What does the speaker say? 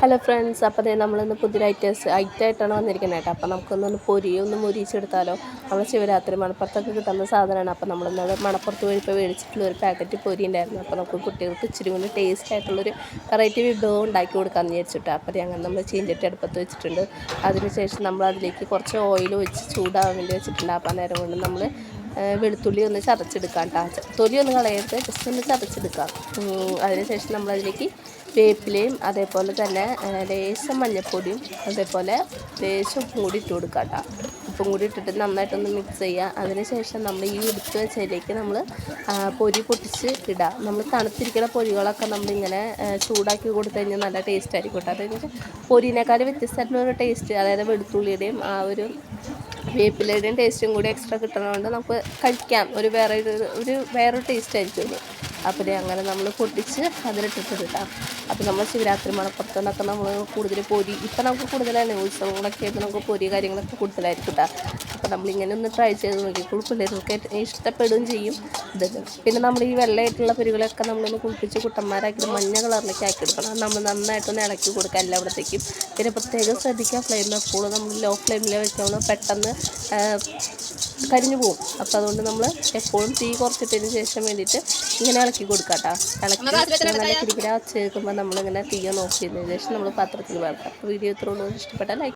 Hello friends, അപ്പോൾ നമ്മളിന്ന് പുതിയ ഐറ്റമായിട്ടാണ് വന്നിരിക്കുന്നത് കേട്ടോ. അപ്പോൾ നമുക്കൊന്ന് പൊരിയൊന്ന് മുരിച്ചെടുത്താലോ. നമ്മൾ ശിവരാത്രി മണപ്പുറത്തൊക്കെ കിട്ടുന്ന സാധനമാണ്. അപ്പോൾ നമ്മളിന്നത് മണപ്പുറത്ത് പോയി ഇപ്പോൾ മേടിച്ചിട്ടുള്ള ഒരു പാക്കറ്റ് പൊരി ഉണ്ടായിരുന്നു. അപ്പോൾ നമുക്ക് കുട്ടികൾക്ക് ഇച്ചിരി കൂടി ടേസ്റ്റ് ആയിട്ടുള്ളൊരു വെറൈറ്റി വിഭവം ഉണ്ടാക്കി കൊടുക്കാമെന്ന് വിചാരിച്ചിട്ട്. അപ്പോൾ അങ്ങനെ നമ്മൾ ചീഞ്ചട്ടി അടുപ്പത്ത് വെച്ചിട്ടുണ്ട്. അതിനുശേഷം നമ്മൾ അതിലേക്ക് കുറച്ച് ഓയിൽ ഒഴിച്ച് ചൂടാവാൻ വേണ്ടി വെച്ചിട്ടുണ്ട്. അപ്പോൾ നേരം കൊണ്ട് നമ്മൾ വെളുത്തുള്ളി ഒന്ന് ചതച്ചെടുക്കാം കേട്ടോ. തൊലി ഒന്ന് കളയരുത്, ജസ്റ്റ് ഒന്ന് ചതച്ചെടുക്കാം. അതിനുശേഷം നമ്മളതിലേക്ക് വേപ്പിലയും അതേപോലെ തന്നെ ലേശം മഞ്ഞൾപ്പൊടിയും അതേപോലെ ലേശം ഉപ്പും കൂടി ഇട്ട് കൊടുക്കുക കേട്ടോ. ഉപ്പും കൂടി ഇട്ടിട്ട് നന്നായിട്ടൊന്ന് മിക്സ് ചെയ്യുക. അതിനുശേഷം നമ്മൾ ഈ എടുത്ത് വെച്ചതിലേക്ക് നമ്മൾ പൊരി പൊട്ടിച്ച് ഇടുക. നമ്മൾ തണുത്തിരിക്കുന്ന പൊരികളൊക്കെ നമ്മളിങ്ങനെ ചൂടാക്കി കൊടുത്തു കഴിഞ്ഞാൽ നല്ല ടേസ്റ്റ് ആയിരിക്കും കേട്ടോ. അതെന്ന് പൊരിനേക്കാൾ വ്യത്യസ്തമായിട്ടുള്ളൊരു ടേസ്റ്റ്, അതായത് വെളുത്തുള്ളിയുടെയും ആ ഒരു വേപ്പിലയുടെയും ടേസ്റ്റും കൂടി എക്സ്ട്രാ കിട്ടുന്നതുകൊണ്ട് നമുക്ക് കഴിക്കാം. വേറൊരു ടേസ്റ്റ് ആയിരിക്കും. അപ്പോൾ അങ്ങനെ നമ്മൾ പൊട്ടിച്ച് അതിലിട്ടിട്ട് ഇടാം. അപ്പോൾ നമ്മൾ ശിവരാത്രി മണപ്പുറത്ത് നിന്നൊക്കെ നമ്മൾ കൂടുതൽ പൊരി, ഇപ്പം നമുക്ക് കൂടുതലാണ് ഉത്സവങ്ങളൊക്കെ ആയിട്ട് നമുക്ക് പൊരി കാര്യങ്ങളൊക്കെ കൂടുതലായിരിക്കും കേട്ടോ. അപ്പോൾ നമ്മളിങ്ങനെ ഒന്ന് ട്രൈ ചെയ്ത് നോക്കിക്കോളൂ, പിള്ളേർക്ക് ഇഷ്ടപ്പെടുകയും ചെയ്യും ഇതൊക്കെ. പിന്നെ നമ്മൾ ഈ വെള്ളമായിട്ടുള്ള പൊരികളൊക്കെ നമ്മളൊന്ന് കുളിപ്പിച്ച് കുട്ടന്മാരാക്കി മഞ്ഞ കളറിലേക്ക് ആക്കി എടുക്കണം. അത് നമ്മൾ നന്നായിട്ടൊന്ന് ഇളക്കി കൊടുക്കുക എല്ലായിടത്തേക്കും. പിന്നെ പ്രത്യേകം ശ്രദ്ധിക്കുക, ഫ്ലെയിം എപ്പോഴും നമ്മൾ ലോ ഫ്ലെയിമിൽ വെക്കണം, പെട്ടെന്ന് കരിഞ്ഞു പോകും. അപ്പോൾ അതുകൊണ്ട് നമ്മൾ എപ്പോഴും തീ കുറച്ചിട്ടതിന് ശേഷം വേണ്ടിയിട്ട് ഇങ്ങനെ ഇളക്കി കൊടുക്കാം കേട്ടോ. ഇളക്കി നല്ല കിരിക്കിര ചേർക്കുമ്പോൾ നമ്മളിങ്ങനെ തീയ നോക്കിയതിന് ശേഷം നമ്മൾ പാത്രത്തിൽ വെക്കാം. അപ്പോൾ വീഡിയോ ഇത്രയുള്ളൂ. ഇഷ്ടപ്പെട്ടാൽ ലൈക്ക്